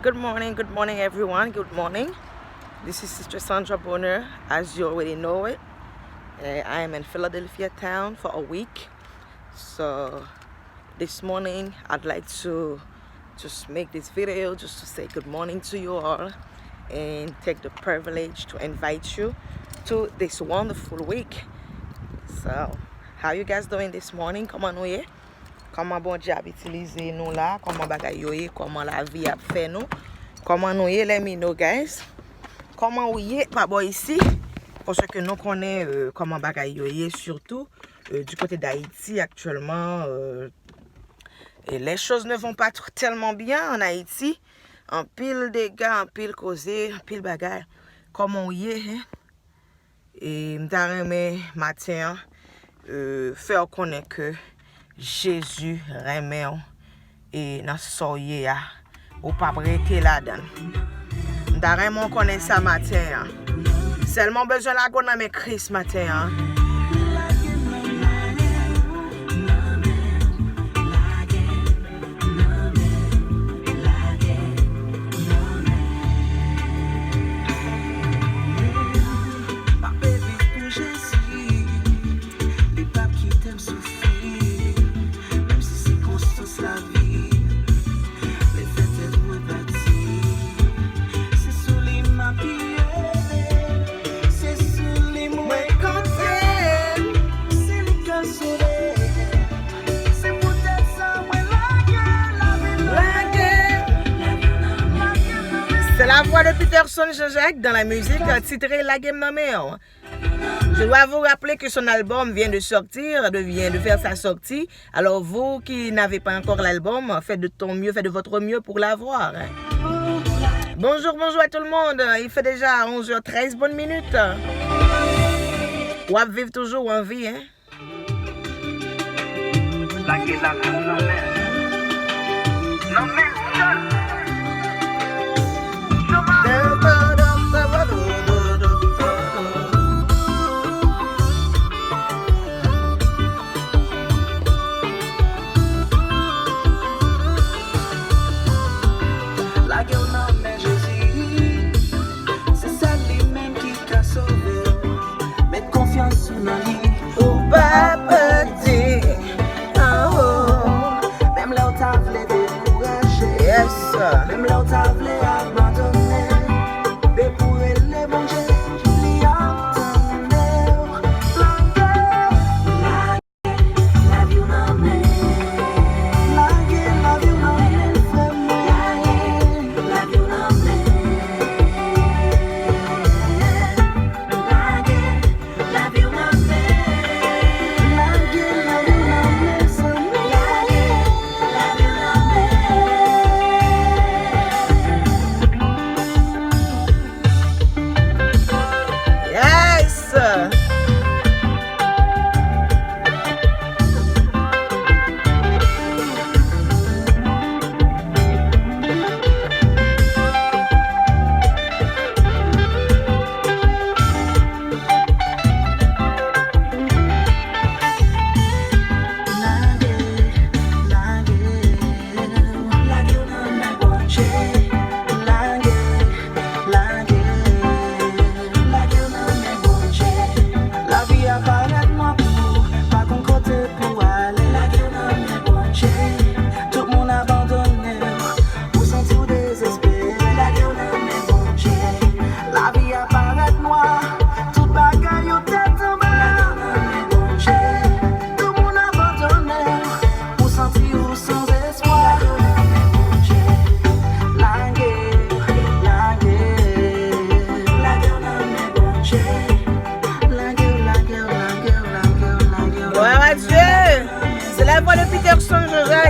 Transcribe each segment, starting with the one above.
Good morning, everyone. Good morning. This is Sister Sandra Bonner, as you already know it. I am in Philadelphia town for a week. So this morning, I'd like to just make this video just to say good morning to you all and take the privilege to invite you to this wonderful week. So, how you guys doing this morning? Comment nous y? Comment bon Dieu a utilisé nous là? Comment bagay yo y? Comment la vie a fait nous? Comment nous y? Let me know, guys. Comment ou y? Pas bon ici. Parce que nous connaissons comment bagay yo y, surtout du côté d'Haïti actuellement. Et les choses ne vont pas tellement bien en Haïti. En pile dégâts, en pile causé, en pile bagay. Comment ou y? Hein? Et m'tareme matin faire connaître que Jésus remet et dans soyez ou pas prêter là-dedans. M'tareme connaît ça matin. Seulement besoin la gonne avec Christ matin. C'est la voix de Peterson Jean-Jacques dans la musique titrée La Game Nommée. Je dois vous rappeler que son album vient de sortir, vient de faire sa sortie. Alors vous qui n'avez pas encore l'album, faites de ton mieux, faites de votre mieux pour l'avoir. Bonjour à tout le monde. Il fait déjà 11h13, bonne minute. Ou à vivre toujours en vie, hein? La Game Nommée. Même là où t'as voulu abandonner, mais pour les manger, il y a la vie n'a mais la vie n'a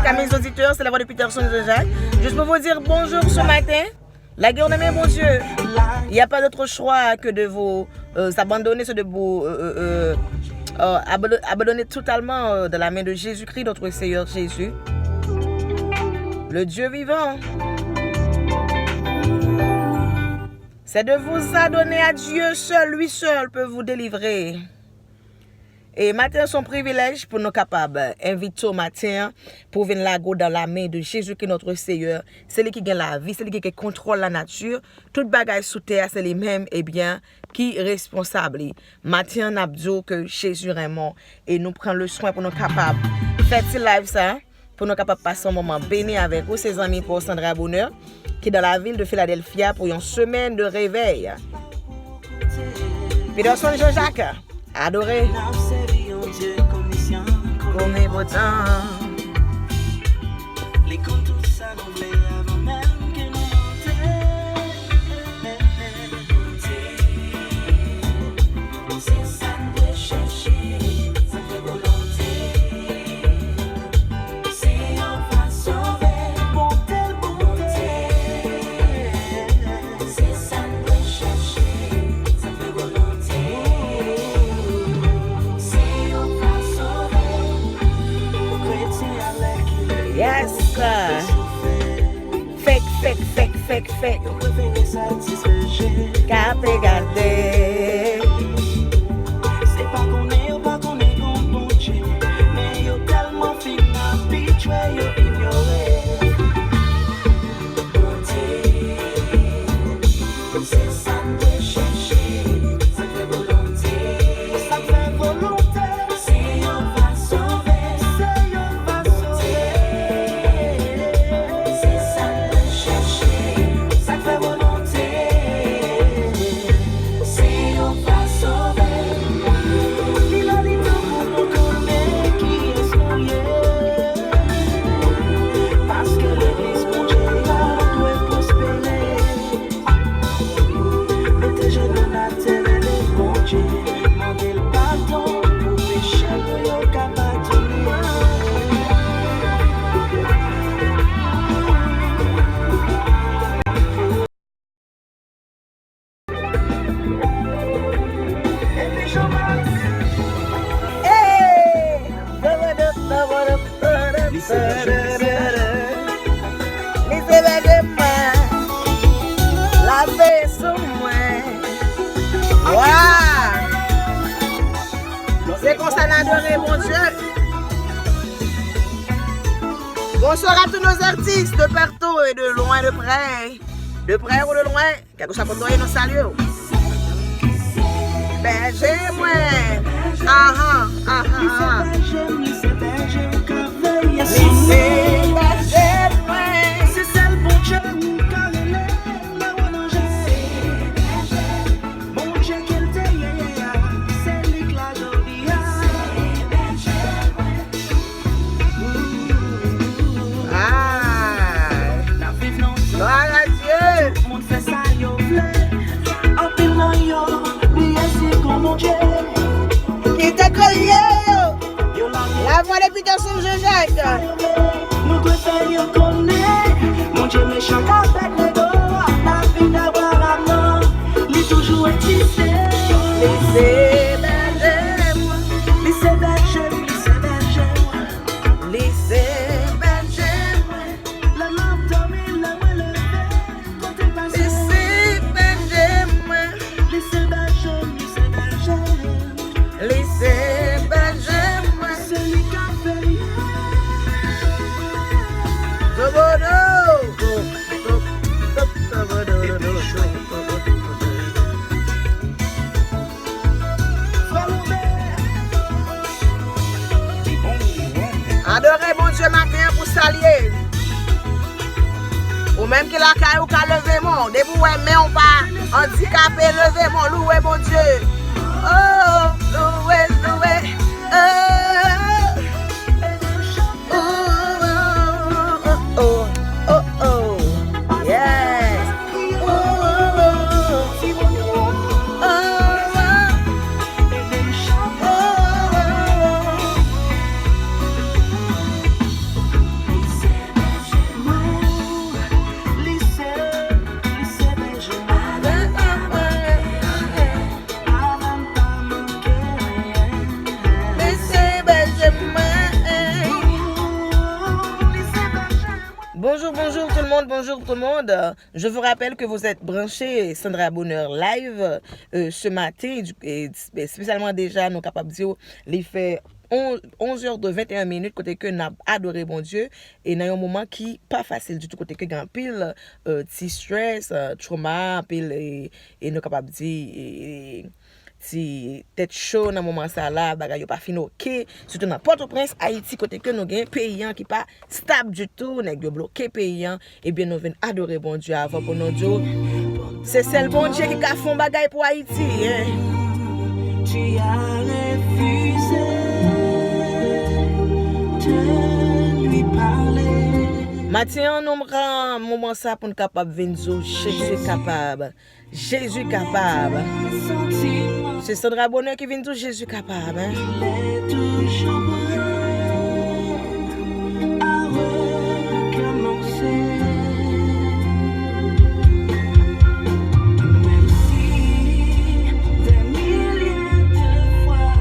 à mes auditeurs, c'est la voix de Peterson Jean-Jacques. Juste pour vous dire bonjour ce matin. La guerre de mes bon Dieu. Il n'y a pas d'autre choix que de vous abandonner, de vous abandonner totalement de la main de Jésus-Christ, notre Seigneur Jésus. Le Dieu vivant. C'est de vous adonner à Dieu seul, lui seul peut vous délivrer. Et matin, son privilège pour nous capables d'inviter au matin pour venir la go dans la main de Jésus qui est notre Seigneur. C'est lui qui gagne la vie, c'est lui qui contrôle la nature. Toute bagaille sous terre, c'est lui-même qui est responsable. Matin, on a dit que Jésus est mort et nous prenons le soin pour nous capables de faire ce live ça, pour nous capables de passer un moment béni avec vous, ses amis pour Sandra Bonheur, qui est dans la ville de Philadelphia pour une semaine de réveil. Peterson Jean-Jacques, adoré. Comme est beau temps. Les contours s'annonçaient avant même que nous montions. C'est ça de chercher, ça fait volonté. C'est on va sauver, bonté, bonté. C'est ça de chercher, ça fait volonté. C'est on va sauver. Yes, sir. Fake. Capé gardé. C'est pas qu'on est comme bon Dieu, mais yo tellement fin habitué, yo ignoré. C'est ça de chercher, ça fait volonté. Ça fait volonté. C'est on va sauver, c'est on va sauver. C'est ça de chercher, ça fait volonté. C'est on va sauver. Il a dit pour nous tourner qui est souillé. Parce que l'église mon Dieu doit prospérer. Mettez je dans la terre et les bon Dieu. Mandez le pardon pour pécher le yo capable de la paix sur moi. Wow! C'est comme ça l'adorer, mon Dieu. Bonsoir à tous nos artistes de partout et de loin, de près. De près ou de loin. Quelque chose pour toi et nous saluer. Berger-moi. C'est celle bon Dieu ou carrelé, bon Dieu qu'elle te c'est lui que la jodia. Gloire à Dieu. Tout le monde fait ça, yo vle. En pile non yo, lui c'est comme mon Dieu. Qui t'a collé yo? La voix de Peterson Jean-Jacques. Nous devons faire connaître. Mon Dieu méchant avec les dos. La vie d'avoir un nom. Il toujours existé. Laissez berger moi. Laissez berger, laissez berger moi. Laissez berger moi. La lampe dormit, la voix levée. Côté passé. Laissez berger moi. Laissez berger, laissez berger. Laissez berger moi. Celui qui a fait. Adorez mon Dieu matin pour saluer. Ou même que la caille ou qu'à lever mon. Dès vous mais on pas handicapé, lever mon, louer mon Dieu. Oh, louer, louer. bonjour tout le monde. Je vous rappelle que vous êtes branchés Sandra Bonheur live ce matin, et spécialement déjà, nous capables de dire, il fait 11h de 21 minutes, côté que nous avons adoré bon Dieu, et dans un moment qui pas facile du tout, côté que nous avons pile petit stress, trauma, pile, et nous capables de dire, si tête chaud dans moment ça là bagay yo pas fin OK surtout dans Port-au-Prince Haïti côté que nous gain pays qui pas stable du tout nèg yo bloqué pays et bien nous venons adorer bon Dieu avant pour nous dire c'est celle bon Dieu qui a fait bagay pour Haïti hein. Tu as refusé de lui parler. Matin nous prend moment ça pour nous capable venir Jésus capable. Jésus capable. C'est Sandra Bonheur qui vient tout Jésus capable. Hein? Il est toujours prêt à recommencer.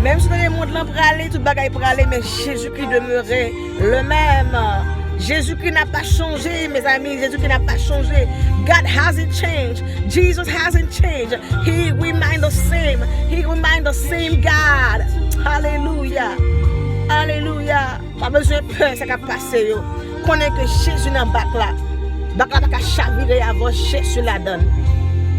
Même si le monde là pour aller, tout bagaille pour aller, mais Jésus-Christ demeurait le même. Jésus-Christ n'a pas changé, mes amis. Jésus-Christ n'a pas changé. God hasn't changed. Jesus hasn't changed. He remains the same. He remains the same God. Hallelujah. Hallelujah. Pas besoin de peur, ça va passer. Connais que Jésus n'a pas là. Bac là, pas chavirer avant Jésus la donne.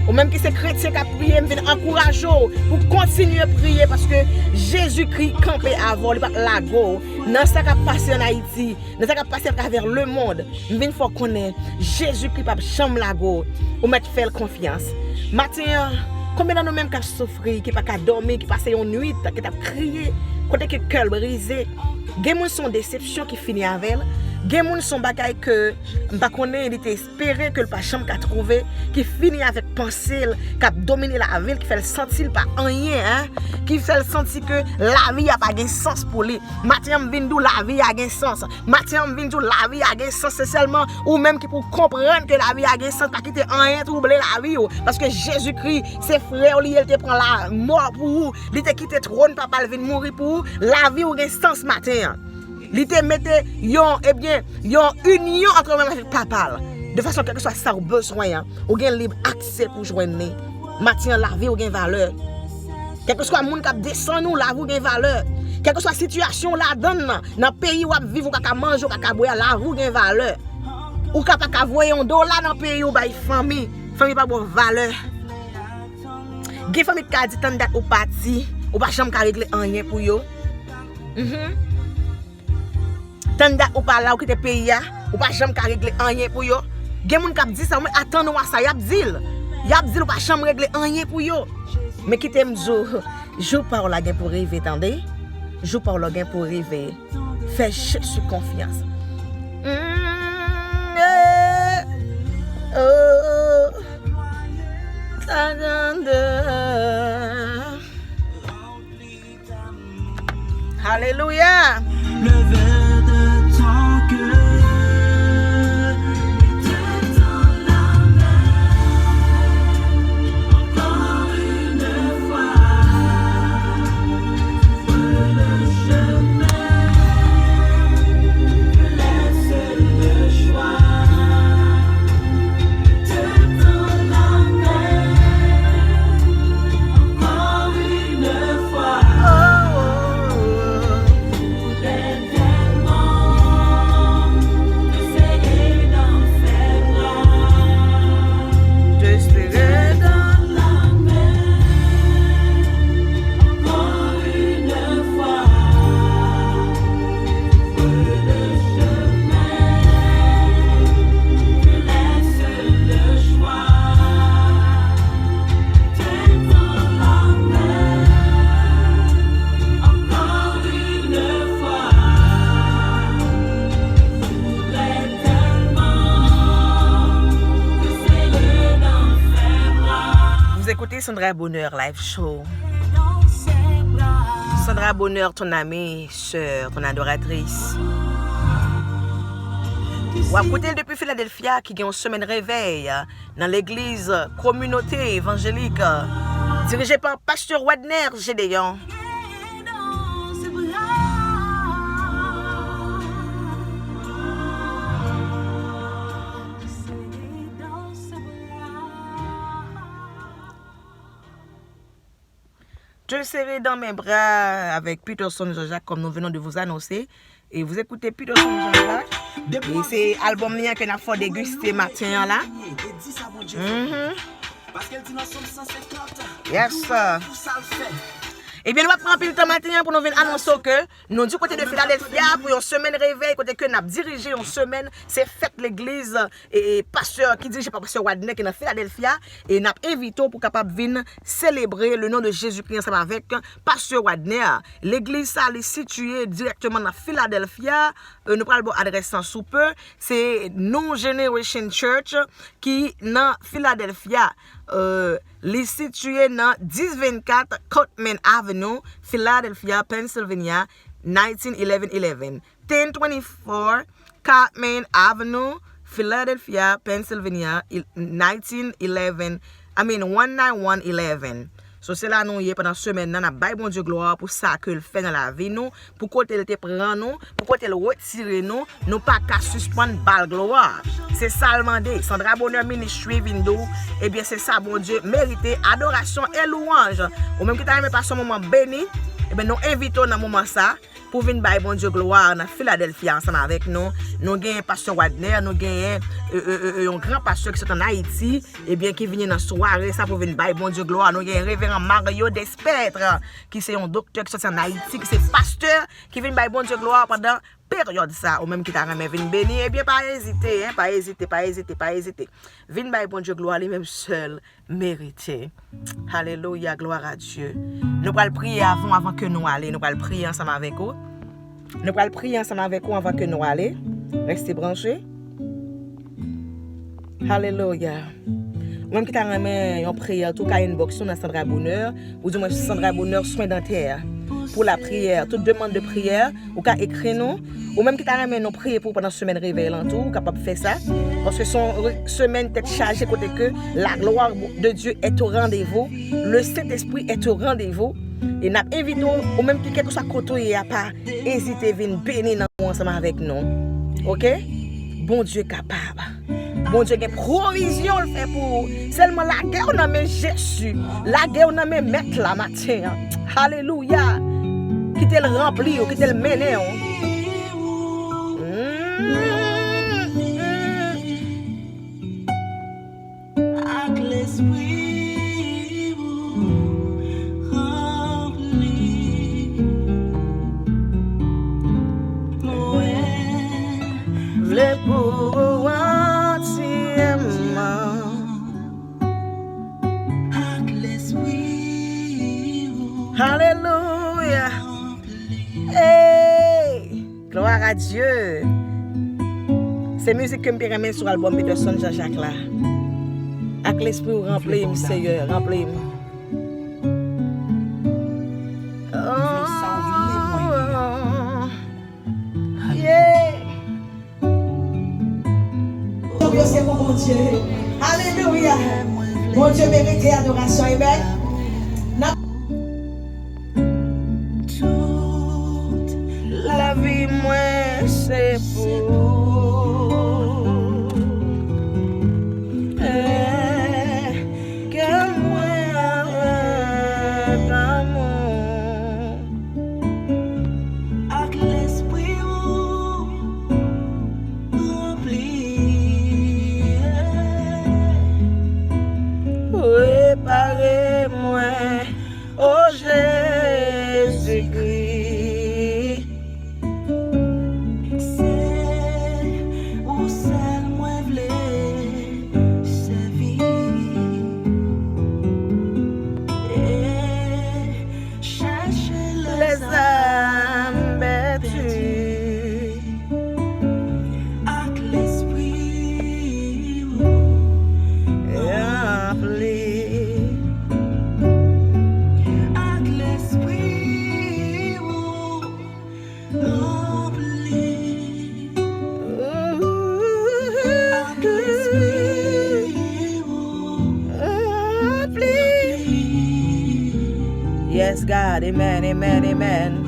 Ou même qui c'est chrétien qui a prié, je viens encourager pour continuer à prier parce que Jésus-Christ campé avant, il va la go. Dans ce qui a passé en Haïti, dans ce qui a passé à travers le monde, je viens faut connaître Jésus-Christ pas chambre la go. Ou mettre faire confiance. Matin, combien de nous même qui souffrir, qui pas dormir, qui passe une nuit, qui t'a crié, côté que cœur brisé. Gen moun son déception qui finit avec elle. Gen moun son bagay que m'pa connaît, il était espéré que le pas chambre qu'a trouvé, qui finit avec pensée, qui a dominé la ville, qui fait le sentir pas rien hein, qui fait le sentir que la vie a pas de sens pour lui. Matin m'vindou la vie a de sens. Matin m'vindou la vie a de sens, c'est seulement ou même qui pour comprendre que la vie a de sens, pas quitter rien troubler la vie parce que Jésus-Christ, ses frères lui il te prend la mort pour vous, il te quitté trône papa vient mourir pour vous, la vie a de sens matin. Il te mette yon union entre même avec papa de façon quel que soit ça ou besoin ou gen libre accès pour joindre matin la vie ou gen valeur quel que soit monde qui descend nous la vie gen valeur quelle que soit situation la donne dans pays où vivre ou ka manger ou ka boire la vie gen valeur ou ka pas voyer un dollar dans pays où bay famille pas bon valeur gen famille ka dit tant date ou parti ou pas jamais ka régler rien pour yo Tanda ou pas là ou qui te pays ou pas jamais régler rien pour yo. Gen moun k'ap di ça mais attends nous ça y a dit ou pas jamais régler rien pour yo. Mais qui t'aime jou par la gain pour rêver attendez. Jou par la gain pour rêver. Fais Jésus confiance. Alléluia. Sandra Bonheur live show. Sandra Bonheur, ton amie, sœur, ton adoratrice. Ou à côté depuis Philadelphia qui a une semaine réveil dans l'église communauté évangélique dirigée par pasteur Wadner Gédéon. te serrai dans mes bras avec Peterson Jean-Jacques comme nous venons de vous annoncer. Et vous écoutez Peterson Jean-Jacques. Et c'est l'album que nous avons dégusté matin là. Yes, sir. Eh bien, nous allons prendre le temps matin pour nous venir annoncer que nous du côté de Philadelphia pour une semaine réveil, côté que nous avons dirigé une semaine, c'est fait l'église et pasteur qui dirige par pasteur Wadner qui est dans Philadelphia et nous avons invité pour capable venir célébrer le nom de Jésus-Christ ensemble avec pasteur Wadner. L'église ça est située directement dans Philadelphia. Nous prenons l'adresse en sous peu, c'est No Generation Church qui est dans Philadelphia. Les situé dans 1024 Cotman Avenue, Philadelphia, Pennsylvania, 1911. 1024 Cotman Avenue, Philadelphia, Pennsylvania, 19111. So c'est là nous y est pendant semaine nous avons bon Dieu gloire pour ça que le fait dans la vie nous, pour côté il te prend nous, pour côté il retire nous pas qu'à suspendre balle gloire. C'est ça le mandé. Sandra Bonheur Ministry Vindo, et bien c'est ça bon Dieu mérité adoration et louange. Ou même qui t'a aimé pas son moment béni, et bien nous invitons dans moment ça pour venir bailler bon Dieu gloire dans Philadelphia ensemble avec nous. Nous gagnons pasteur Wadner, nous gagnons un grand pasteur qui est en Haïti, et bien qui vient dans soirée ça pour venir bailler bon Dieu gloire. Nous gagnons révérend Mario Despêtre qui c'est un docteur qui est en Haïti, qui c'est pasteur qui vient bailler bon Dieu gloire pendant période ça ou même qui t'a remis venir bénir. Eh bien pas hésiter, pas hésiter. Venir bailler bon Dieu gloire lui-même seul mérité. Alléluia, gloire à Dieu. Nous allons prier avant que nous allions. Nous allons prier ensemble avec vous. Nous allons prier ensemble avec vous avant que nous allions. Restez branchés. Alléluia. Même qui t'a remis une prière, tout cas inbox dans Sandra Bonheur, ou du moins Sandra Bonheur soins dentaires. Pour la prière, toute demande de prière, ou qu'à écrire nous, ou même qui t'a remis nous prier pour pendant semaine réveil en tout, capable de faire ça, parce que son semaine tête chargée côté que la gloire de Dieu est au rendez-vous, le Saint-Esprit est au rendez-vous, et nous invitons, ou même qui quelque soit côté, à pas hésiter à venir bénir ensemble avec nous, ok? Bon Dieu capable. Bon Dieu, il y a provision le fait pour seulement la guerre on a mis Jésus, la guerre on a mis mettre la matin. Alléluia. Qui te le rempli, qui te le mené. Alléluia. Hey, gloire à Dieu. C'est musique que je me remets sur l'album Peterson Jean-Jacques là. Avec l'esprit rempli, Seigneur, rempli. C'est mon bon Dieu. Alléluia. Mon Dieu mérite adoration. Amen. Toute la vie, moi, c'est pour. Que moi, avec amour. Avec l'esprit rempli. Préparez-moi, oh Jésus-Christ. C'est où seul moi voulais servir et chercher les âmes battues avec l'esprit rempli. Yes, God, amen, amen, amen.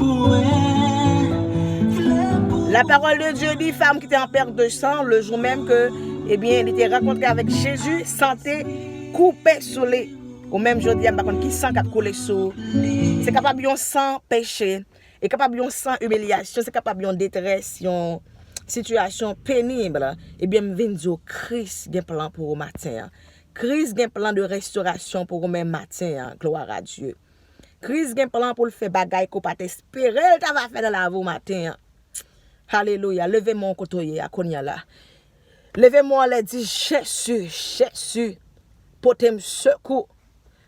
La parole de Dieu dit, femme qui était en perte de sang, le jour même que, eh bien, elle était rencontrée avec Jésus, santé, coupée sur les Ou même jodi am bakon qui sang k'ap coule sou. C'est capable yon sang péché, et capable yon sang humiliation, c'est capable yon détresse, yon situation pénible. Et bien m'vin dire Christ gen plan pour au matin. Christ gen plan de restauration pour au même matin. Gloire à Dieu. Christ gen plan pour le faire bagay ko pas espérer ta va faire dans la vie matin. Alléluia. Levez-moi kotoye a konya là. Levez-moi les dit Jésus, potem secours.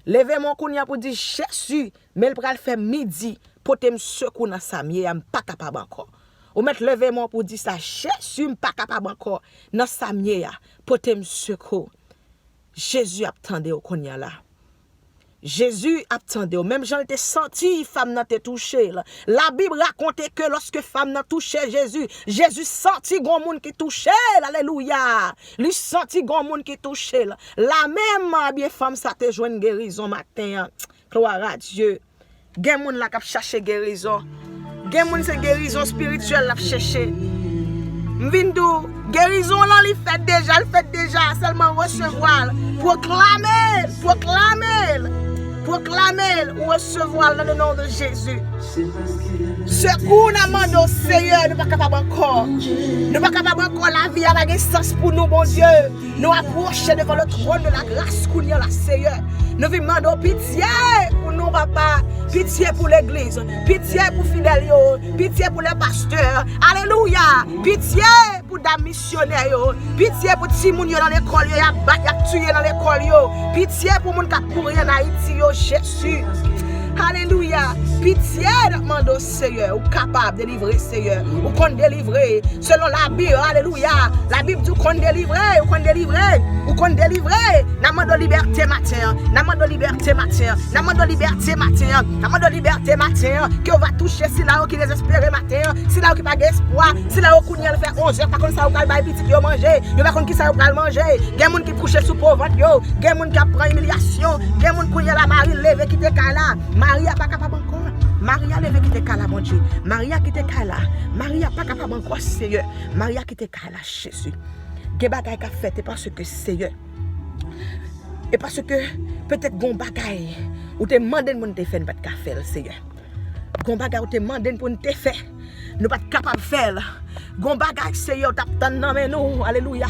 Levez-moi konya pour dire Jésus, mais le pral faire midi, potem secours dans sa mié, am pas capable encore. Ou mettre levez-moi pour dire ça Jésus, pas capable encore dans sa mié, potem secours. Jésus attendait au konya là. Jésus attendait, même j'en étais senti, femme n'a été touchée. La Bible racontait que lorsque femme n'a touché Jésus, Jésus senti grand monde qui touchait, alléluia. Lui senti grand monde qui touchait. La même bien femme ça te joine guérison matin. Gloire à Dieu. Gen moun la k'ap chercher guérison. Gen moun c'est guérison spirituelle la chercher. M'vindou, guérison là il fait déjà, seulement recevoir, proclamer ou recevoir dans le nom de Jésus. Secours n'a demandé au Seigneur, nous pas capable encore. Nous pas capable encore la vie avec un sens pour nous, bon Dieu. Nous approcher devant le trône de la grâce qu'on y a la Seigneur. Nous demandons pitié pour nous, papa. Pitié pour l'église. Pitié pour fidèles. Pitié pour les pasteurs. Alléluia. Pitié pour les missionnaires. Pitié pour les gens dans l'école. Ils tué dans l'école. Pitié pour les gens qui pourraient en Haïti. Jésus. Alléluia. Pitié demande au Seigneur, ou capable de délivrer Seigneur, ou qu'on délivrer selon la Bible. Alléluia. La Bible dit qu'on délivrer, ou qu'on délivrer, ou qu'on délivrer. N'amende de liberté matin, n'amende de liberté matin, n'amende de liberté matin, n'amende de liberté matin, que on va toucher si là qui désespéré matin, si là qui pas espoir, si là qu'on y a fait 11h, pas comme ça on va bailler petit yo manger, yo pas comme qui ça on va manger. Gen moun qui couche sous pauvre yo, gen moun qui prend humiliation, gen moun qui la Marie levé qui te kala. Maria pas capable encore. Maria levé qui te kala mon Dieu. Maria qui te kala. Maria pas capable encore Seigneur. Maria qui te kala Jésus. Ge bagay ka fait parce que Seigneur. Et parce que peut-être gon bagay ou te mandé moun te fait pas ka faire Seigneur. Gon bagay ou te mandé pour te faire. Nous pas capable faire. Gon bagay Seigneur t'a tan nan men nous. Alléluia.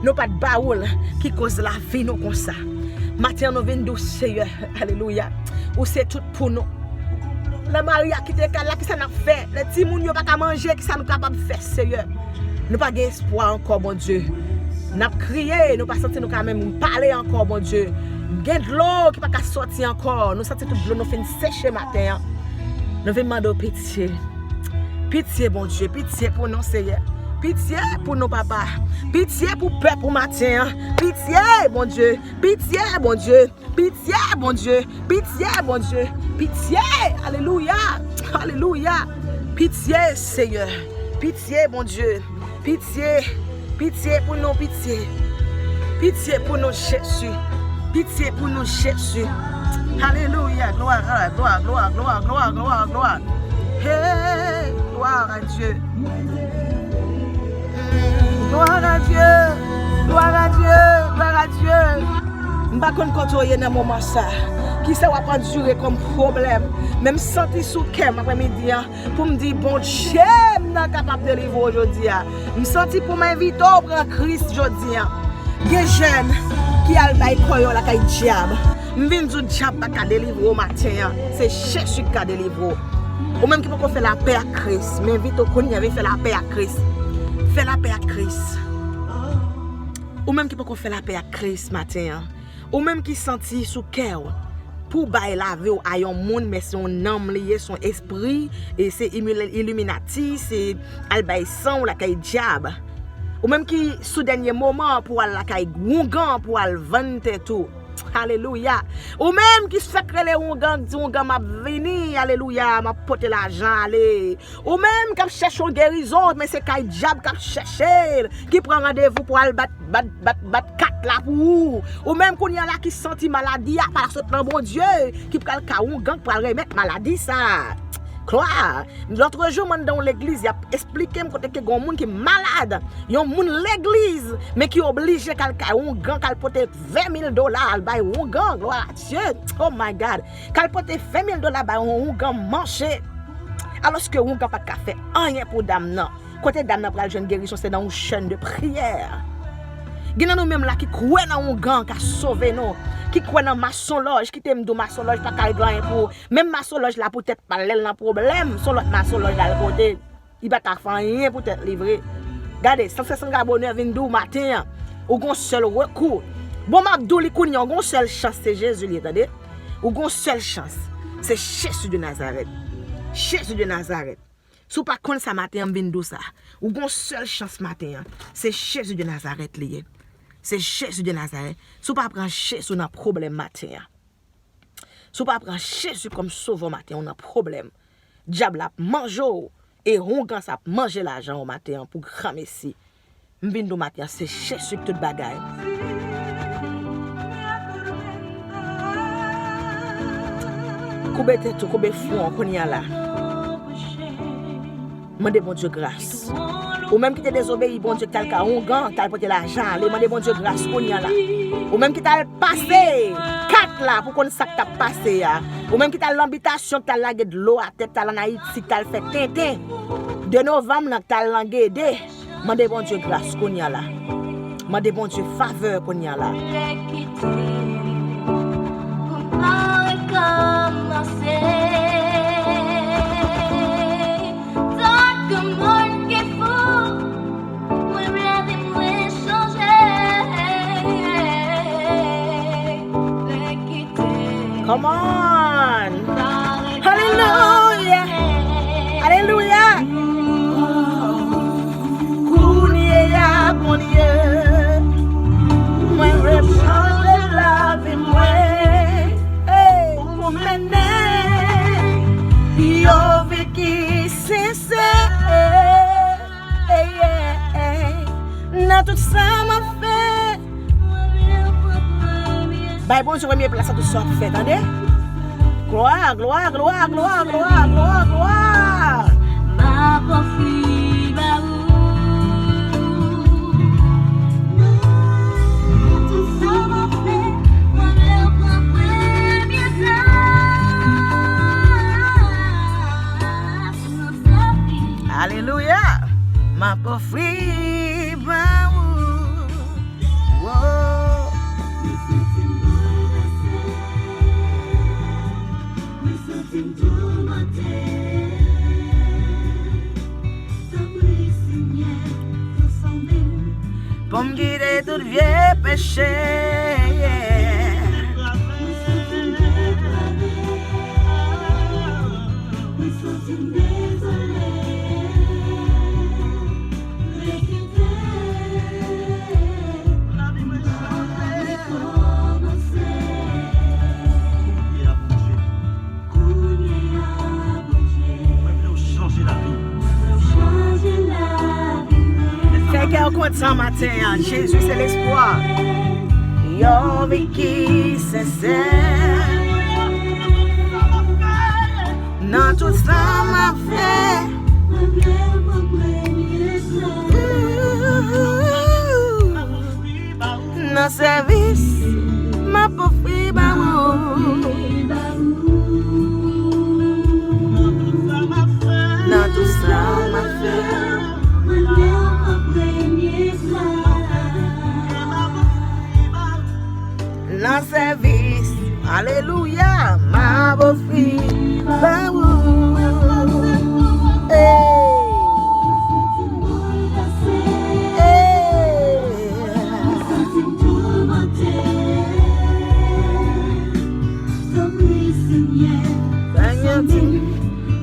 Nous pas de baoul qui cause la vie nous comme ça. Matin nous vinn dou Seigneur. Alléluia. Ou c'est tout pour nous. La Maria qui te là qui ça n'a fait. Les petits moun yo pas ka manger qui ça nous capable faire Seigneur. Nous pas espoir encore mon Dieu. N'a crié, nous pas senti nous quand même parler encore mon Dieu. Gen de l'eau qui pas ka sorti encore. Nous senti toute l'eau nous fin sécher matin. Nous venons demander pitié. Pitié bon Dieu, pitié pour nous Seigneur. Pitié pour nos papas. Pitié pour le peuple matin. Pitié, bon Dieu. Pitié, bon Dieu. Pitié, bon Dieu. Pitié, bon Dieu. Pitié. Alléluia. Alléluia. Pitié, Seigneur. Pitié, bon Dieu. Pitié. Pitié pour nous, pitié. Pitié pour nous, Jésus. Pitié pour nous, Jésus. Alléluia. Gloire, gloire, gloire, gloire, gloire, gloire, gloire. Hey, gloire à Dieu. Gloire à Dieu, gloire à Dieu, gloire à Dieu. M'pa konn kotoye dans moment ça. Qui ça va pas durer comme problème. Même senti sous cœur après-midi pour me dire bon Dieu, m'na capable de délivrer aujourd'hui. Me senti pour m'inviter au prendre Christ aujourd'hui. Des jeunes qui al bay koyo la kay diable. M'vinn du diable pas ka délivrer au matin. C'est Jésus qui a délivré. Ou même qui peut faire la paix à Christ. M'invite au qu'on y avait fait la paix à Christ. Fais la paix à Christ. Ou même qui peut faire la paix à Christ matin. Ou même qui sentit sous cœur pour bailler la vie à un monde mais son âme lié son esprit et c'est illuminati c'est albay sang ou la kay diable. Ou même qui sous dernier moment pour la kay gongan pour al vendre tout. Alléluia. Ou même qui se fait créer les m'a venir, alléluia, m'a porter l'argent, allez. Ou même qui cherche une guérison, mais c'est qu'un diable qui cherche, qui prend rendez-vous pour aller battre quatre là pour vous. Ou même qu'on y a là qui senti maladie, par ce plan bon Dieu, qui prend le cas ou gang pour remettre maladie ça. Quoi? L'autre jour, je dans l'église, il a expliqué que il y a un monde qui est malade. Il y a un monde l'église, mais qui est obligé qu'elle un gang qu'elle porte $20,000 by un gang. Gloire à Dieu. Oh my God. Qu'elle porte $20,000 by un gang manger. Alors que un gang pas faire rien pour dame non. Côté dame nan pral jeune guérison, c'est dans une chaîne de prière. Gen nous même là qui croit dans un gang qui a sauvé nous, qui croit dans maçon loge, qui t'aime de maçon loge pas qu'à rien pour même maçon loge là peut-être pas l'un problème, son l'autre maçon loge là le côté, il va ta faire rien pour être livré. Regardez, ça fait 100 bonheur vinn dou matin, ou gon seul recours. Bon m'abdou li kouni, on gon seule chance c'est Jésus li, attendez. Ou gon seule chance, c'est Jésus de Nazareth. Jésus de Nazareth. Si vous ne connaissez pas ça matin, vous ça. Ou une seule chance matin, c'est Jésus de Nazareth lié. C'est Jésus de Nazareth. Si vous ne prenez pas Jésus, on a un problème matin. Si vous ne prenez pas Jésus comme sauveur matin, on a un problème. Diable a mangé et on a mangé l'argent au matin pour grand messie. M'vindo matin, c'est Jésus toute bagaille. Koube tête, koube fou, on y a là. Mandez bon Dieu grâce. Ou même qui te désobéi, bon Dieu, tel qu'un gang, tel porter l'argent, demandez bon Dieu grâce qu'on y a là. Ou même qui t'a passé, 4 là, pour qu'on sache que t'as passé. Ou même qui t'a l'habitation, t'as lagué de l'eau à tête, t'as en Haïti, t'as fait tintin. De novembre, t'as langué de. Mandez bon Dieu grâce qu'on y a là. Mandez bon Dieu faveur qu'on y a là. Come on! Hallelujah! Hallelujah! Kounia mon Dieu, moi reprends le lave moi, hey, pour mener, yo vécu sincère, dans tout ça m'a fait. Bah bon, je remets place à tout ça fait, attendez. Gloire, gloire, gloire, gloire, gloire, gloire, gloire. Ma profite ba tout ça m'a fait, moi le prends bien ça. Alléluia. Ma profite ba pour me guider tout vieux péché. Quelqu'un compte ça matin, Jésus c'est l'espoir. Yo vécu sincère. Dans tout ça m'a fait. Dans service, ma pauvre baou. Dans tout ça m'a fait. Dans service, alléluia, ma beau-fille, baou,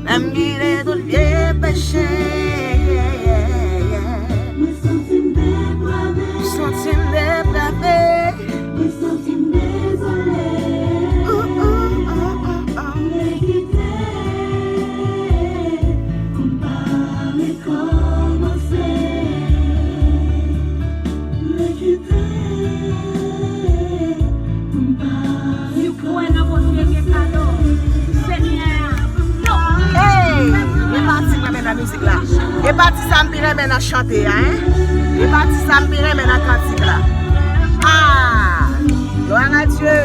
même guider tout vieux péché. Hey! musique là. Et parti ça me maintenant chanter hein. Et parti ça me maintenant cantique là. Ah! Gloire à Dieu.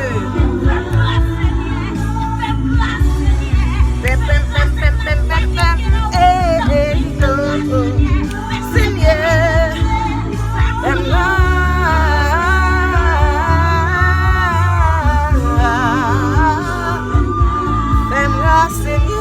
Pem pem pem pem pem pem pem. Seigneur, aime-moi. Aime-moi, Seigneur.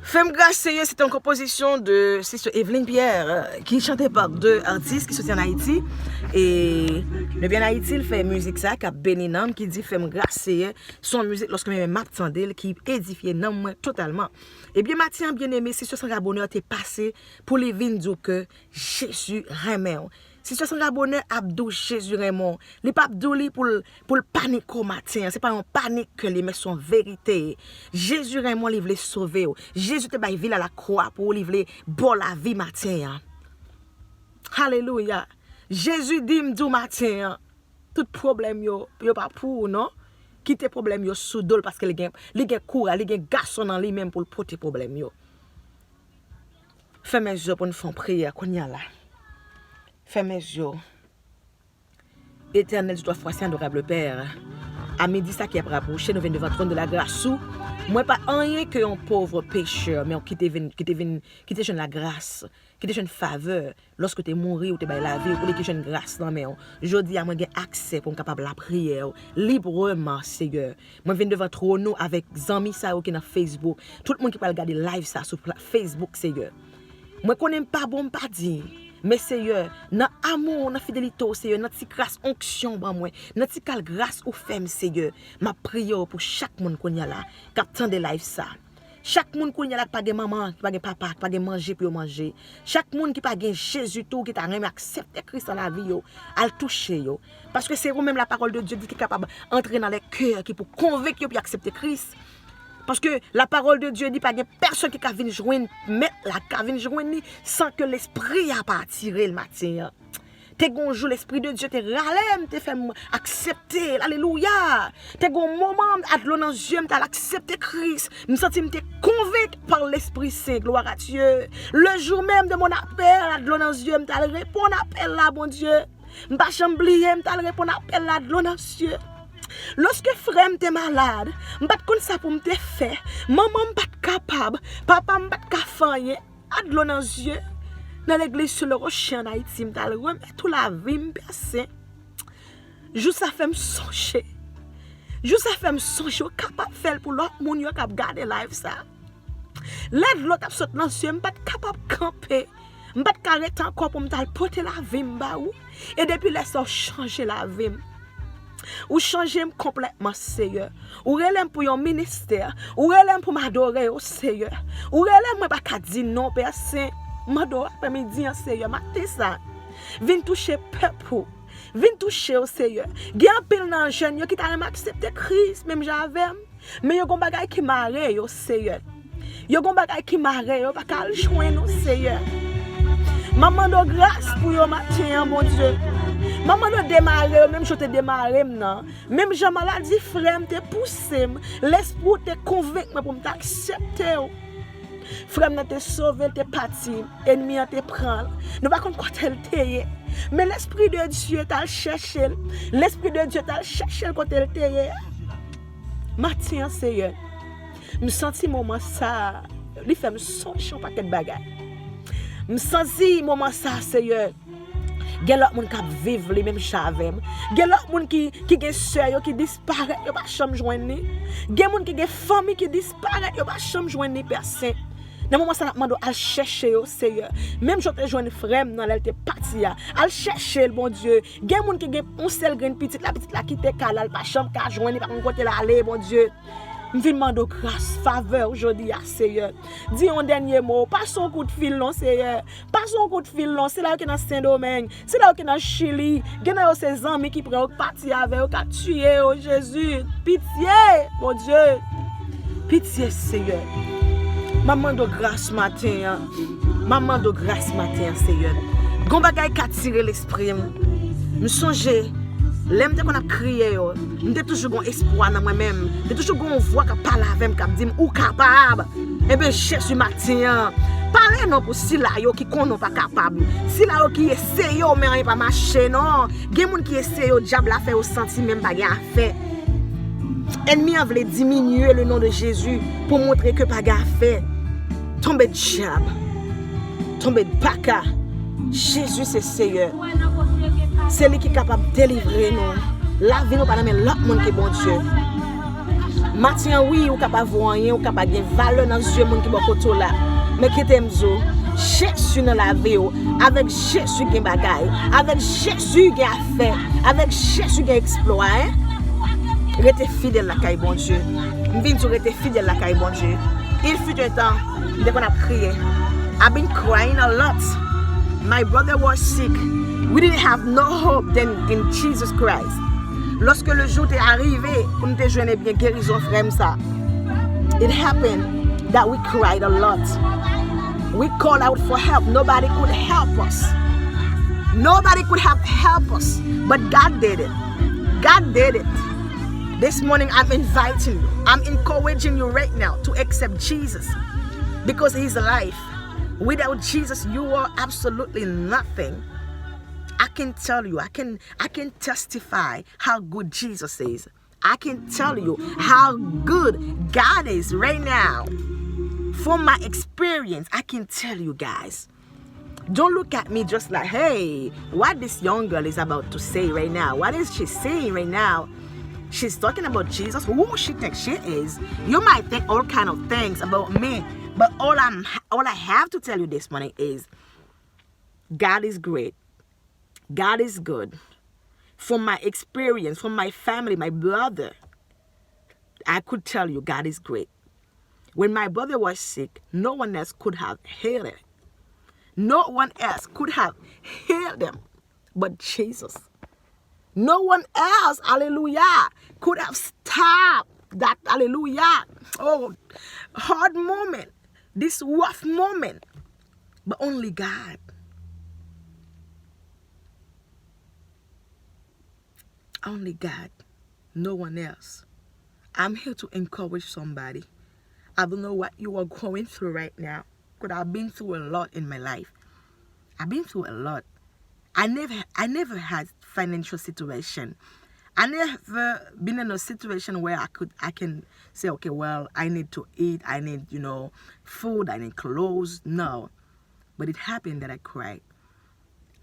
Femme grâce, c'est une composition de Sister Evelyne Pierre qui est chantée par deux artistes qui sont en Haïti. Et le bien Haïti, il fait musique ça, qui a béni nam, qui dit Femme grâce, son musique lorsque même m'attendait, qui édifiait nam moi totalement. Et bien Mathieu, bien aimé, c'est sur son bonheur t'est passé pour les vins du que Jésus remet. Si tu as un bonheur, Abdou Jésus Raymond, les pas Abdou pour le panique au matin, c'est pas un panique que les mais sont vérité. Jésus Raymond il voulait sauver. Jésus te bail ville à la croix pour livrer bon la vie matin. Alléluia. Jésus dit m'dou matin, tout problème yo pas pour non. Quitter problème yo sous dol parce que les gen courage, les gen garçon dans lui même pour le porter problème yo. Fais mes yeux pour nous faire prière qu'on y a là. Fais mes yeux. Éternel, je dois froisser adorable Père. À midi, ça qui est rapproché, nous venons devant le trône de la grâce. Moi, pas rien que un pauvre pécheur, mais qui te jeune la grâce, qui te jeune faveur, lorsque tu es mort ou tu es la vie, ou qui te jeune grâce dans mes mains. Je dis à moi, j'ai accès pour me capable la prière librement, Seigneur. Moi, je viens devant le trône avec Zami qui est dans Facebook. Tout le monde qui peut regarder live ça sur Facebook, Seigneur. Moi, je ne connais pas bon, pas dire. Mais Seigneur, dans amour, dans fidélité, Seigneur, dans cette grâce onction, dans cette grâce ou femme, Seigneur, ma prière pour chaque monde qu'on y a là, qui attend de live ça. Chaque monde qu'on y a là, qui pas de maman, qui pas de papa, qui pas de manger pour manger. Chaque monde qui pas de Jésus tout, qui t'a même accepté Christ dans la vie, à le toucher. Parce que c'est vous-même la parole de Dieu qui est capable d'entrer dans les cœurs, qui pour convaincre pour accepter Christ. Parce que la parole de Dieu dit pas qu'il n'y a personne qui vient joindre, mettre la vient joindre sans que l'esprit a pas attiré le matin. T'es gonjou l'esprit de Dieu te ralem, te fait accepter, alléluia. T'es gon moment à l'eau dans les yeux, t'as accepté Christ. Me senti me convaincu par l'Esprit Saint, gloire à Dieu. Le jour même de mon appel à l'eau dans les yeux, t'as répondre à l'appel là, bon Dieu. M'pas chamblier, t'as répondre à l'appel là de l'eau dans les yeux. Lorsque frère t'es malade, m'pas comme ça pour me te faire. Maman m'pas capable, papa m'pas capable, à de l'eau dans les yeux. Dans l'église sur le rocher en Haïti, m'pas remettre toute la vie m'passe. Juste ça fait me songer. Juste ça fait me songer capable faire pour l'autre monde yo cap garder live ça. L'aide l'autre a sauté dans les yeux, m'pas capable camper. M'pas arrêter encore pour me porter la vie m'ba ou. Et depuis là ça changer la vie. Ou changer complètement, Seigneur. Ou relève pour un ministère. Ou relève pour m'adorer au Seigneur. Ou relève moi pas qu'à dire non, Père Saint. M'adorer après-midi, Seigneur. Matin ça. Viens toucher peuple. Viens toucher au Seigneur. Gen pile nan jeune qui t'a accepté Christ, même j'avais. Mais yo gon bagay qui marre au Seigneur. Yo gon bagay qui marre, yo pas qu'à joindre au Seigneur. Maman de grâce pour yo matin, mon Dieu. Maman de démarrer, même je te démarrer maintenant. Même j'ai maladie frère te poussé, l'esprit te convaincu pour m'accepter. Frère n'a te sauvé, te parti, ennemi te prend. Nous pas quoi tel te. Mais l'esprit de Dieu t'a cherché. L'esprit de Dieu t'a cherché quand elle te. Matin Seigneur. Me senti moment ça, lui fait me songer un paquet de bagages. Me senti moment ça Seigneur. Gen l'autre monde qui vivre les mêmes chavem. Gen l'autre monde qui gen sœur qui disparaît, yo pas chambre joindre. Gen monde qui gen famille qui disparaît, yo pas chambre joindre personne. Dans moment ça m'a demandé à chercher au Seigneur. Même je te joindre frère dans l'elle parti à chercher le bon Dieu. Gen monde qui gen un seul grain petite la qui te calal pas chambre ka joindre pas côté là aller bon Dieu. M'vin mando grâce, faveur aujourd'hui à Seigneur. Dis un dernier mot, pas son coup de fil non Seigneur. Pas son coup de fil non, c'est là qui est dans Saint-Domingue, c'est là qui est dans Chili. Gen ses amis qui prennent parti avec eux, qui tuer oh Jésus. Pitié, mon Dieu. Pitié Seigneur. Maman de grâce matin. Maman de grâce matin Seigneur. Gon bagay ka tire l'esprit. Me songe l'aime qu'on a crié yo. M'te toujours gon espoir dans moi-même. M'te toujours gon voix qui parle avec moi qui me dit ou capable. Eh bien Jésus matin. Parlez non pour si là yo qui konon pas capable. Si là yo qui essaye mais rien pas marcher non. Gen moun qui essaye au diable a fait au senti même bagay a fait. Ennemi a voulu diminuer le nom de Jésus pour montrer que bagay a fait. Tombe diable. Tombe de baka. Jésus c'est Seigneur. C'est lui qui est capable de délivrer nous. La vie nous pas dans l'autre monde qui est bon Dieu. Matin oui, ou capable voir rien, ou capable de valeur dans Dieu monde qui bon côté là. Mais qui t'aime zo, Jésus dans la vie avec Jésus qui bagaille, avec Jésus qui a fait, avec Jésus qui exploit. Restez fidèle la caille bon Dieu. M'vinn sur rester fidèle la caille bon Dieu. Il fut un temps, dès qu'on a prié. I've been crying a lot. My brother was sick. We didn't have no hope then in Jesus Christ. Lorsque le jour est arrivé, pour nous te joindre bien guérison frère ça. It happened that we cried a lot. We called out for help. Nobody could help us. Nobody could have helped us. But God did it. God did it. This morning I'm inviting you. I'm encouraging you right now to accept Jesus because He's alive. Without Jesus, you are absolutely nothing. I can tell you, I can testify how good Jesus is. I can tell you how good God is right now. From my experience, I can tell you guys. Don't look at me just like, hey, what this young girl is about to say right now. What is she saying right now? She's talking about Jesus. Who she thinks she is? You might think all kind of things about me. But all I have to tell you this morning is God is great. God is good. From my experience, from my family, my brother, I could tell you God is great. When my brother was sick, no one else could have healed him. No one else could have healed him but Jesus. No one else, hallelujah, could have stopped that, hallelujah, hard moment, this rough moment, but only God. Only God, no one else. I'm here to encourage somebody. I don't know what you are going through right now, because I've been through a lot in my life. I've been through a lot. I never had financial situation. I never been in a situation where I can say, okay, well, I need to eat, I need, food, I need clothes. No. But it happened that I cried.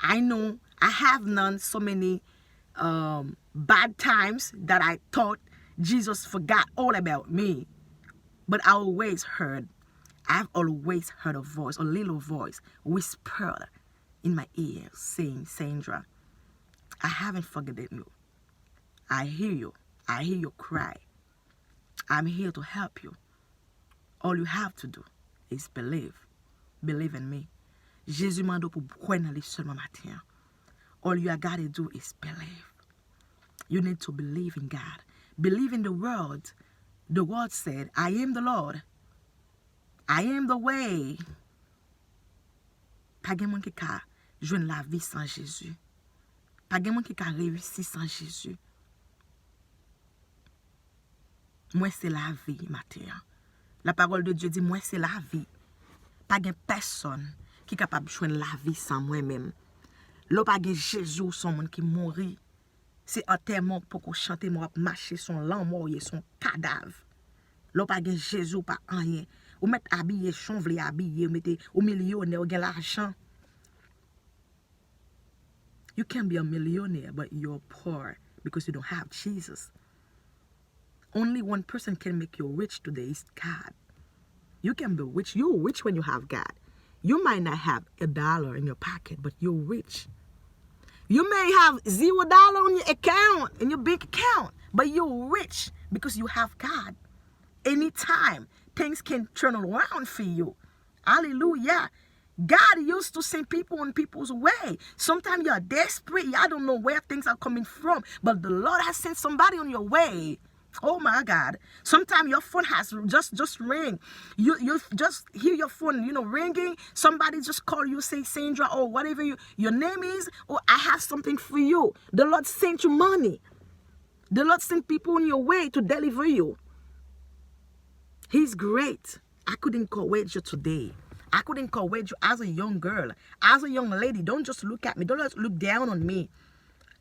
I know I have known so many bad times that I thought Jesus forgot all about me. But I've always heard a voice, a little voice, whisper in my ear saying, Sandra, I haven't forgotten you. I hear you. I hear you cry. I'm here to help you. All you have to do is believe. Believe in me. Jésus m'a dit pour croire dans lui seulement matin. All you gotta do is believe. You need to believe in God. Believe in the word. The word said, I am the Lord. I am the way. Pas gen moun ki ka joindre la vie sans Jésus. Pas gen moun ki ka réussir sans Jésus. Moi c'est la vie matin. La parole de Dieu dit moi c'est la vie. Pas gen personne qui est capable de joindre la vie sans moi-même. L'on pas gen Jésus son monde qui mourit. C'est enterrement pour qu'on chante moi marcher son lan mort son cadavre. L'on pas gen Jésus pas rien. Ou mettre habillé chanvle habillé, ou mettez au millionnaire ou gen l'argent. You can be a millionaire but you're poor because you don't have Jesus. Only one person can make you rich today is God. You can be rich. You're rich when you have God. You might not have $1 in your pocket, but you're rich. You may have $0 on your account, in your bank account, but you're rich because you have God. anytime things can turn around for you. Hallelujah. God used to send people on people's way. Sometimes you're desperate. I don't know where things are coming from, but the Lord has sent somebody on your way. Oh my God. Sometimes your phone has just ring. You just hear your phone, ringing. Somebody just call you, say Sandra or whatever your name is. Oh, I have something for you. The Lord sent you money. The Lord sent people on your way to deliver you. He's great. I could encourage you today. I could encourage you as a young girl, as a young lady. Don't just look at me. Don't just look down on me,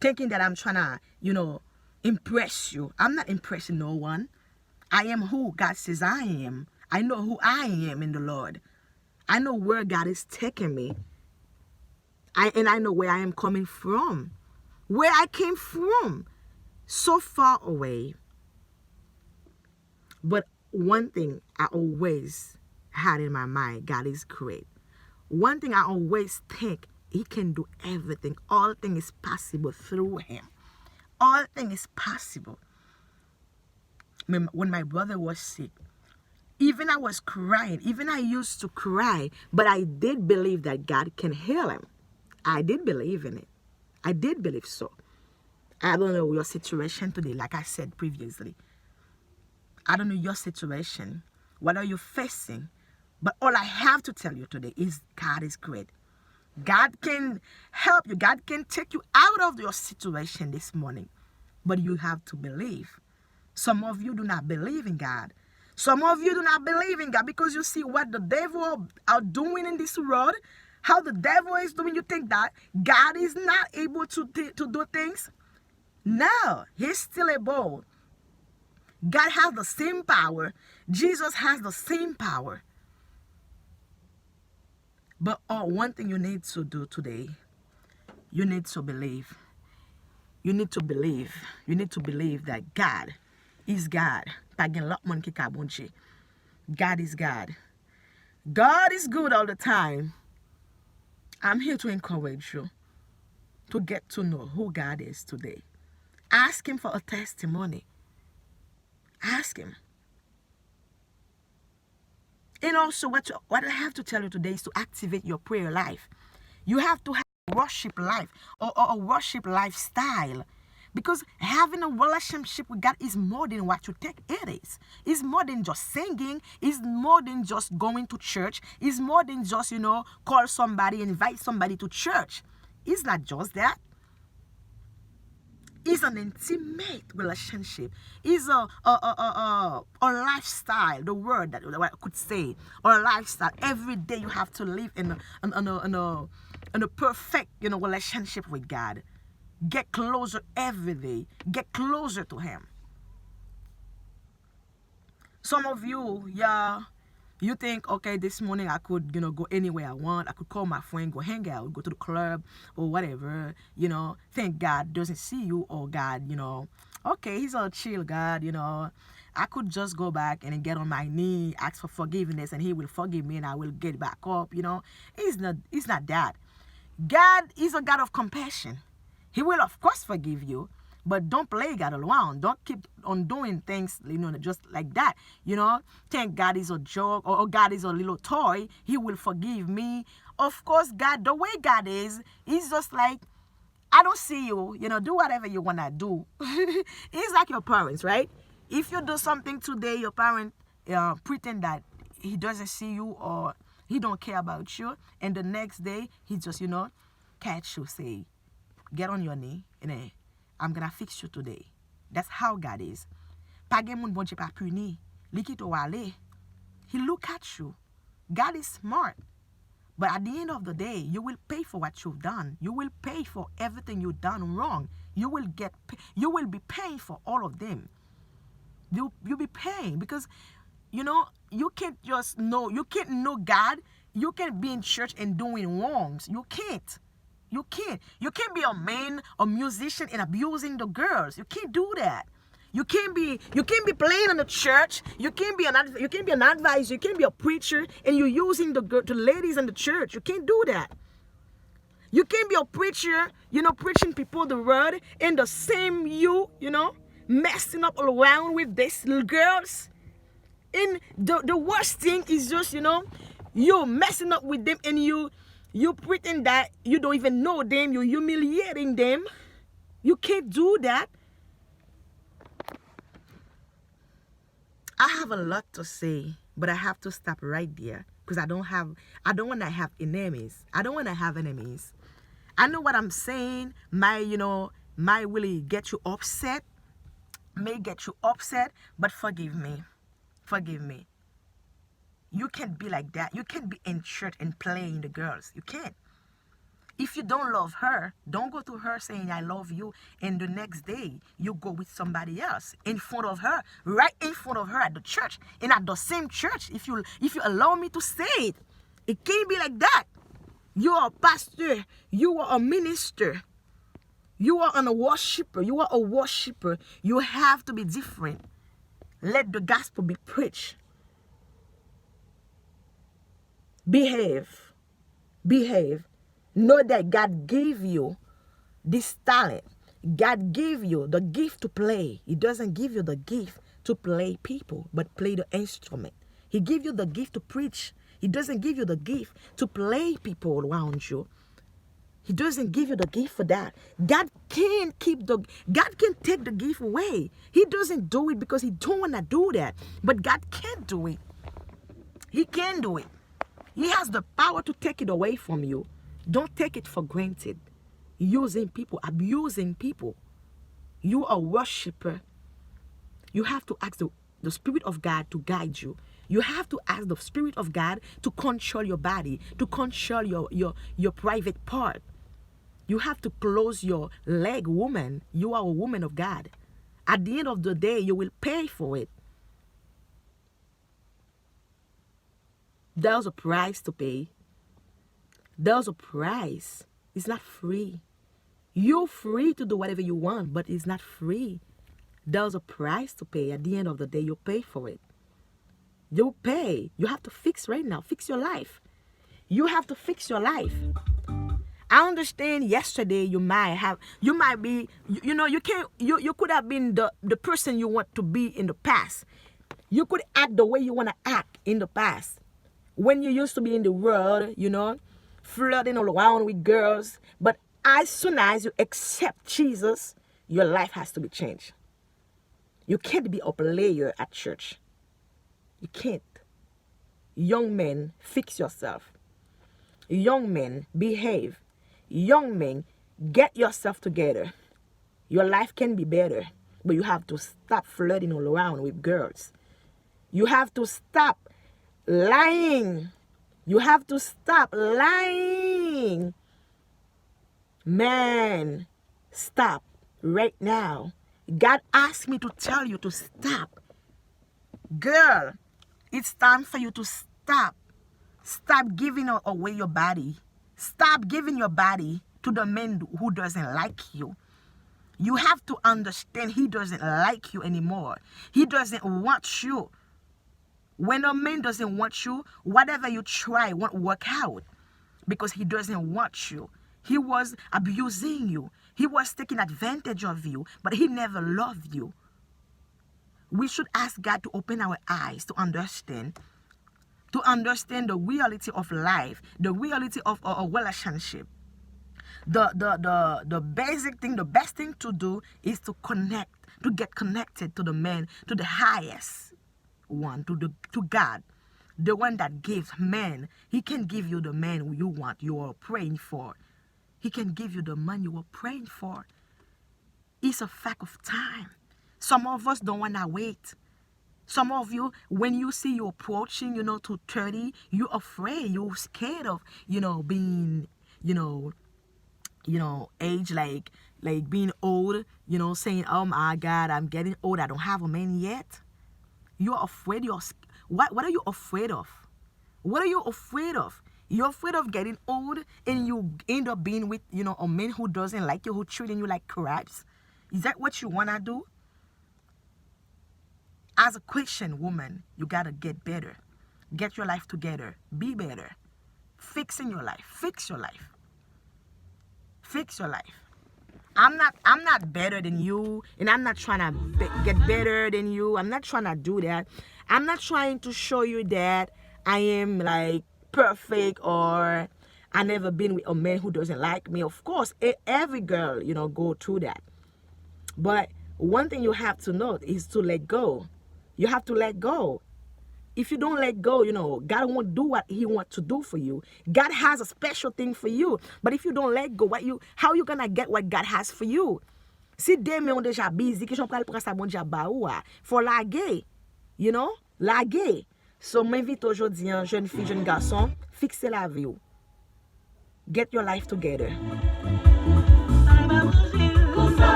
thinking that I'm trying to, impress you. I'm not impressing no one. I am who God says I am. I know who I am in the Lord. I know where God is taking me. And I know where I am coming from. Where I came from. So far away. But one thing I always had in my mind, God is great. One thing I always think, He can do everything. All things is possible through Him. All things is possible. When my brother was sick, even I was crying, even I used to cry, but I did believe that God can heal him. I did believe in it. I did believe so. I don't know your situation today, like I said previously. I don't know your situation. What are you facing? But all I have to tell you today is God is great. God can help you. God can take you out of your situation this morning. But you have to believe. Some of you do not believe in God. Some of you do not believe in God because you see what the devil are doing in this world. How the devil is doing. You think that God is not able to do things? No, He's still able. God has the same power. Jesus has the same power. But one thing you need to do today, you need to believe. You need to believe. You need to believe that God is God. God is God. God is good all the time. I'm here to encourage you to get to know who God is today. Ask Him for a testimony. Ask Him. And also, what I have to tell you today is to activate your prayer life. You have to have a worship life or a worship lifestyle. Because having a relationship with God is more than what you think it is. It's more than just singing. It's more than just going to church. It's more than just, call somebody, invite somebody to church. It's not just that. It's an intimate relationship. It's a lifestyle, the word that I could say, or a lifestyle. Every day you have to live in a perfect, relationship with God. Get closer every day. Get closer to Him. Some of you, you think, okay, this morning I could, go anywhere I want. I could call my friend, go hang out, go to the club or whatever, think God doesn't see you or God, okay, He's a chill God, I could just go back and get on my knee, ask for forgiveness, and He will forgive me and I will get back up, It's not that. God is a God of compassion. He will, of course, forgive you. But don't play God around. Don't keep on doing things, just like that. Think God is a joke or God is a little toy. He will forgive me. Of course, God, the way God is, He's just like, I don't see you. Do whatever you want to do. He's like your parents, right? If you do something today, your parent pretend that he doesn't see you or he don't care about you. And the next day, he just, catch you, say, get on your knee, and I'm gonna fix you today. That's how God is. He look at you. God is smart. But at the end of the day, you will pay for what you've done. You will pay for everything you've done wrong. You will be paying for all of them. You'll be paying because, you can't just know. You can't know God. You can't be in church and doing wrongs. You can't. You can't. You can't be a man, a musician, and abusing the girls. You can't do that. You can't be playing in the church. You can't be an advisor. You can't be a preacher, and you're using the ladies in the church. You can't do that. You can't be a preacher, preaching people the word, and the same messing up all around with these little girls. And the worst thing is just, you're messing up with them, and you pretend that you don't even know them, you're humiliating them. You can't do that. I have a lot to say, but I have to stop right there because I don't want to have enemies. I don't want to have enemies. I know what I'm saying might really get you upset, but forgive me. Forgive me. You can't be like that. You can't be in church and playing the girls. You can't. If you don't love her, don't go to her saying I love you, and the next day you go with somebody else in front of her, right in front of her at the church, and at the same church. If you allow me to say it, it can't be like that. You are a pastor, you are a minister, you are a worshiper, you are a worshiper. You have to be different. Let the gospel be preached. Behave. Know that God gave you this talent. God gave you the gift to play. He doesn't give you the gift to play people, but play the instrument. He gave you the gift to preach. He doesn't give you the gift to play people around you. He doesn't give you the gift for that. God can take the gift away. He doesn't do it because he don't want to do that. But God can do it. He can do it. He has the power to take it away from you. Don't take it for granted. Using people, abusing people. You are a worshiper. You have to ask the Spirit of God to guide you. You have to ask the Spirit of God to control your body, to control your private part. You have to close your leg, woman. You are a woman of God. At the end of the day, you will pay for it. There's a price to pay. There's a price. It's not free. You're free to do whatever you want, but it's not free. There's a price to pay. At the end of the day, you pay for it. You pay. You have to fix right now. Fix your life. You have to fix your life. I understand yesterday you could have been the person you want to be in the past. You could act the way you want to act in the past. When you used to be in the world, flirting all around with girls. But as soon as you accept Jesus, your life has to be changed. You can't be a player at church. You can't. Young men, fix yourself. Young men, behave. Young men, get yourself together. Your life can be better, but you have to stop flirting all around with girls. You have to stop lying. You have to stop lying. Man, stop right now. God asked me to tell you to stop. Girl, it's time for you to stop. Stop giving away your body. Stop giving your body to the man who doesn't like you. You have to understand he doesn't like you anymore. He doesn't want you. When a man doesn't want you, whatever you try won't work out because he doesn't want you. He was abusing you. He was taking advantage of you, but he never loved you. We should ask God to open our eyes to understand the reality of life, the reality of a relationship. The basic thing, the best thing to do is to get connected to the man, to the highest one, to God, the one that gives man. He can give you the man you want, you are praying for. He can give you the man you are praying for. It's a fact of time. Some of us don't want to wait. Some of you, when you see you approaching, to 30, you're afraid, you're scared of, being, age, like being old, saying, oh my God, I'm getting old, I don't have a man yet. You're afraid. What are you afraid of? What are you afraid of? You're afraid of getting old and you end up being with, a man who doesn't like you, who treating you like crabs. Is that what you want to do? As a Christian woman, you got to get better. Get your life together. Be better. Fixing your life. Fix your life. Fix your life. I'm not better than you, and I'm not trying to get better than you. I'm not trying to do that. I'm not trying to show you that I am like perfect or I never been with a man who doesn't like me. Of course, every girl, go through that. But one thing you have to know is to let go. You have to let go. If you don't let go, God won't do what He wants to do for you. God has a special thing for you. But if you don't let go, how you gonna get what God has for you? Si demain on déjà busy, que j'en pral prendre ça bon dia ba ou a, faut laguer. Laguer. So m'invite aujourd'hui, jeune fille, jeune garçon, fixez la vie. Get your life together.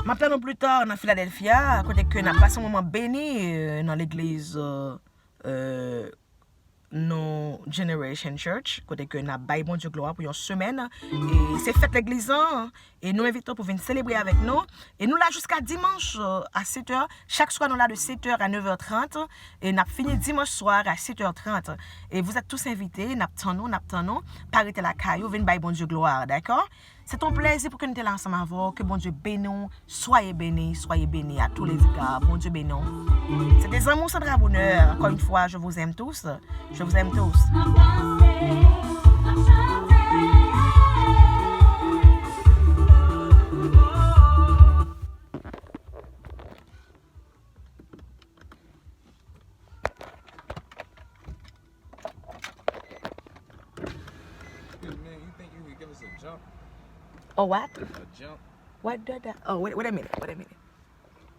Maintenant plus tard dans Philadelphia, côté que n'a passé un moment béni dans l'église No Generation Church, côté que n'a bail bon Dieu gloire pour une semaine et c'est fête l'église et nous invitons pour venir célébrer avec nous et nous là jusqu'à dimanche à 7h, chaque soir nous là de 7h à 9h30 et n'a fini dimanche soir à 7h30 et vous êtes tous invités, n'attendons parler la caillou, venir bail bon Dieu gloire, d'accord? C'est un plaisir pour que nous soyons là ensemble avec que bon Dieu bénisse, soyez bénis à tous les égards, bon Dieu bénisse. C'est des amours sans bonheur. Encore une fois, je vous aime tous. Je vous aime tous. Oh, what? A jump. What did that? Oh, wait a minute.